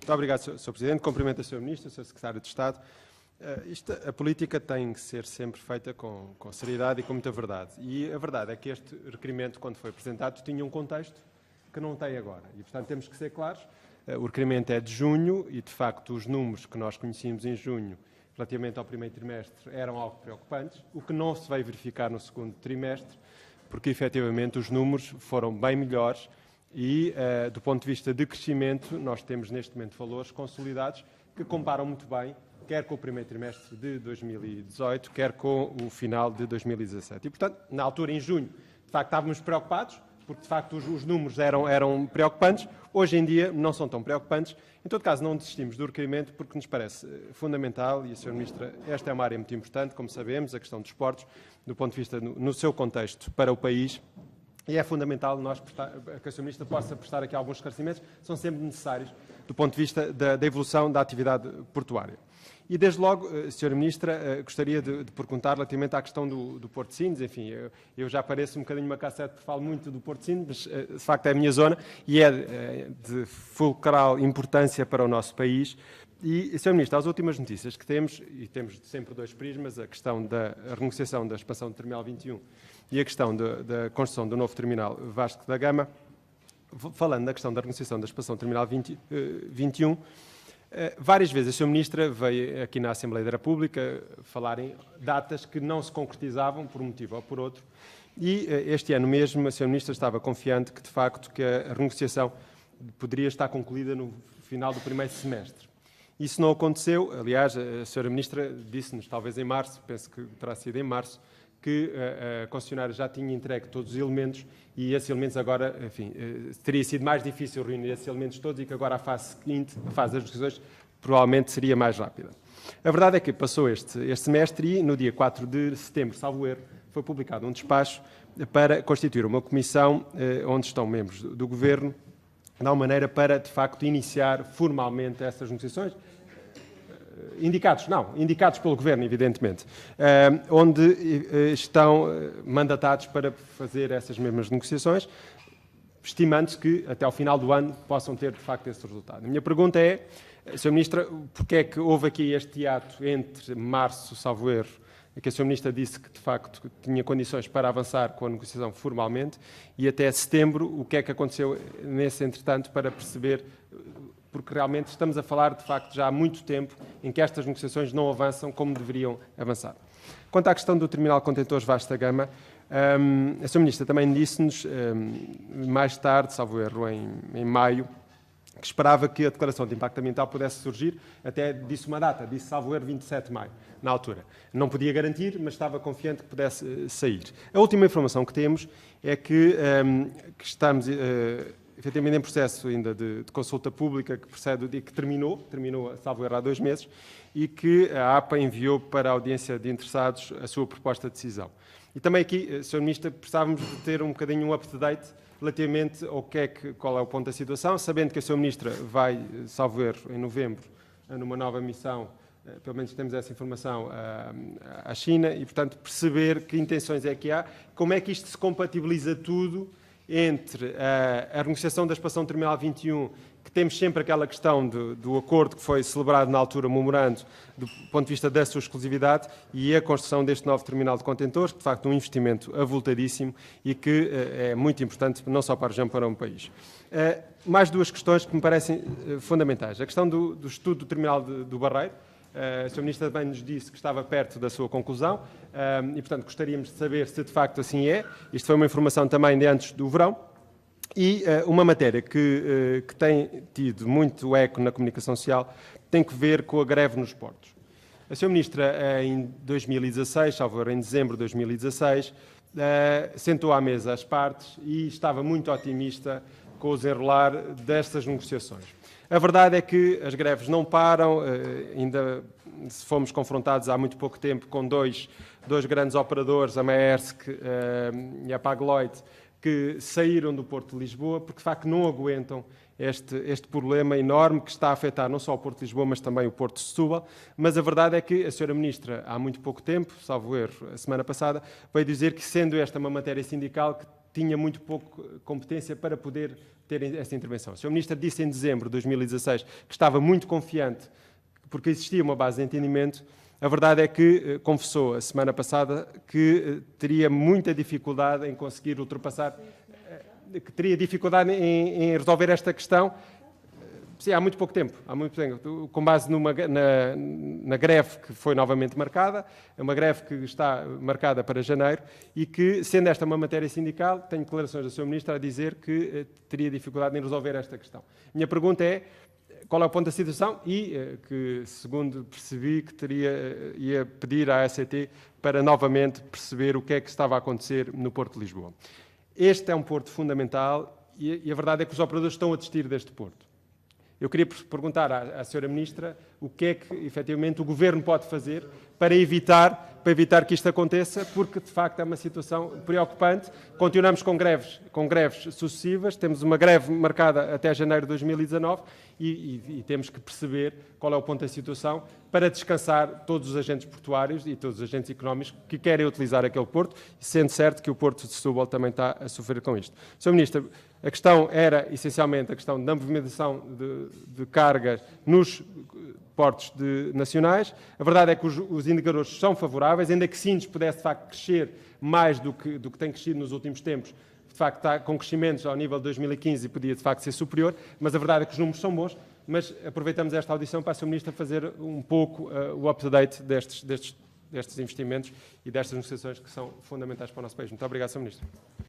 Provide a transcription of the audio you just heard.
Muito obrigado, Sr. Presidente. Cumprimento a Sr. Ministro, Sr. Secretário de Estado. A política tem que ser sempre feita com seriedade e com muita verdade. E a verdade é que este requerimento, quando foi apresentado, tinha um contexto que não tem agora. E, portanto, temos que ser claros. O requerimento é de junho e, de facto, os números que nós conhecíamos em junho relativamente ao primeiro trimestre eram algo preocupantes, o que não se vai verificar no segundo trimestre, porque, efetivamente, os números foram bem melhores e, do ponto de vista de crescimento, nós temos, neste momento, valores consolidados que comparam muito bem, quer com o primeiro trimestre de 2018, quer com o final de 2017. E, portanto, na altura, em junho, de facto, estávamos preocupados, porque, de facto, os números eram preocupantes. Hoje em dia, não são tão preocupantes. Em todo caso, não desistimos do requerimento, porque nos parece fundamental, e a Sra. Ministra, esta é uma área muito importante, como sabemos, a questão dos portos, do ponto de vista, no seu contexto, para o país. E é fundamental que a Sra. Ministra possa prestar aqui alguns esclarecimentos, são sempre necessários do ponto de vista da evolução da atividade portuária. E, desde logo, Sra. Ministra, gostaria de perguntar relativamente à questão do Porto de Sines. Enfim, eu já pareço um bocadinho uma cassete, porque falo muito do Porto de Sines, mas, de facto, é a minha zona e é de fulcral importância para o nosso país. E, Sr. Ministro, as últimas notícias que temos, e temos sempre dois prismas, a questão da renegociação da expansão do Terminal 21 e a questão da construção do novo Terminal Vasco da Gama, falando da questão da renegociação da expansão do Terminal 21, várias vezes a Sra. Ministra veio aqui na Assembleia da República falar em datas que não se concretizavam por um motivo ou por outro, e este ano mesmo a Sra. Ministra estava confiante que, de facto, que a renegociação poderia estar concluída no final do primeiro semestre. Isso não aconteceu. Aliás, a Sra. Ministra disse-nos, talvez em março, penso que terá sido em março, que a concessionária já tinha entregue todos os elementos e esses elementos agora, enfim, teria sido mais difícil reunir esses elementos todos e que agora a fase seguinte, a fase das negociações, provavelmente seria mais rápida. A verdade é que passou este semestre e no dia 4 de setembro, salvo erro, foi publicado um despacho para constituir uma comissão onde estão membros do Governo, de uma maneira para, de facto, iniciar formalmente essas negociações. Indicados pelo Governo, evidentemente, onde estão mandatados para fazer essas mesmas negociações, estimando-se que até ao final do ano possam ter, de facto, esse resultado. A minha pergunta é, Sra. Ministra, porque é que houve aqui este hiato entre março, salvo erro, em que a Sra. Ministra disse que, de facto, tinha condições para avançar com a negociação formalmente, e até setembro, o que é que aconteceu nesse entretanto para perceber, porque realmente estamos a falar, de facto, já há muito tempo em que estas negociações não avançam como deveriam avançar. Quanto à questão do terminal de contentores Vasco da Gama, a Sra. Ministra também disse-nos, mais tarde, salvo erro, em maio, que esperava que a declaração de impacto ambiental pudesse surgir, até disse uma data, disse, salvo erro, 27 de maio, na altura. Não podia garantir, mas estava confiante que pudesse sair. A última informação que temos é que estamos efetivamente em processo ainda de consulta pública que precede o dia que terminou, salvo erro, há 2 meses, e que a APA enviou para a audiência de interessados a sua proposta de decisão. E também aqui, Sr. Ministro, precisávamos de ter um bocadinho um up-to-date relativamente ao qual é o ponto da situação, sabendo que a Sra. Ministra vai, salvo erro, em novembro, numa nova missão, pelo menos temos essa informação, à China, e, portanto, perceber que intenções é que há, como é que isto se compatibiliza tudo entre a renegociação da expansão do Terminal 21, que temos sempre aquela questão do acordo que foi celebrado na altura, memorando, do ponto de vista da sua exclusividade, e a construção deste novo terminal de contentores, que de facto é um investimento avultadíssimo e que é muito importante não só para a região, para o país. Mais 2 questões que me parecem fundamentais. A questão do estudo do terminal do Barreiro. A Sra. Ministra também nos disse que estava perto da sua conclusão e, portanto, gostaríamos de saber se de facto assim é. Isto foi uma informação também de antes do verão. E uma matéria que tem tido muito eco na comunicação social tem que ver com a greve nos portos. A Sra. Ministra, em 2016, salvo erro, em dezembro de 2016, sentou à mesa as partes e estava muito otimista com o desenrolar destas negociações. A verdade é que as greves não param, ainda fomos confrontados há muito pouco tempo com dois grandes operadores, a Maersk e a Pagloit, que saíram do Porto de Lisboa porque, de facto, não aguentam este problema enorme que está a afetar não só o Porto de Lisboa, mas também o Porto de Setúbal. Mas a verdade é que a Sra. Ministra, há muito pouco tempo, salvo erro, a semana passada, veio dizer que, sendo esta uma matéria sindical, que tinha muito pouco competência para poder ter essa intervenção. O Sr. Ministro disse em dezembro de 2016 que estava muito confiante porque existia uma base de entendimento. A verdade é que confessou a semana passada que teria muita dificuldade em conseguir ultrapassar, que teria dificuldade em resolver esta questão. Sim, há muito pouco tempo, com base na greve que foi novamente marcada, é uma greve que está marcada para janeiro e que, sendo esta uma matéria sindical, tenho declarações do Sr. Ministro a dizer que teria dificuldade em resolver esta questão. Minha pergunta é, qual é o ponto da situação e que, segundo percebi, que ia pedir à ACT para novamente perceber o que é que estava a acontecer no Porto de Lisboa. Este é um porto fundamental e a verdade é que os operadores estão a desistir deste porto. Eu queria perguntar à Sra. Ministra o que é que, efetivamente, o Governo pode fazer para evitar que isto aconteça, porque, de facto, é uma situação preocupante. Continuamos com greves sucessivas, temos uma greve marcada até janeiro de 2019 e temos que perceber qual é o ponto da situação para descansar todos os agentes portuários e todos os agentes económicos que querem utilizar aquele porto, sendo certo que o Porto de Setúbal também está a sofrer com isto. Sr. Ministro, a questão era, essencialmente, a questão da movimentação de cargas nos portos nacionais. A verdade é que os indicadores são favoráveis, ainda que Sines pudesse, de facto, crescer mais do que tem crescido nos últimos tempos. De facto, está com crescimentos ao nível de 2015 e podia, de facto, ser superior, mas a verdade é que os números são bons. Mas aproveitamos esta audição para a Sra. Ministra fazer um pouco o up-to-date destes investimentos e destas negociações que são fundamentais para o nosso país. Muito obrigado, Sr. Ministro.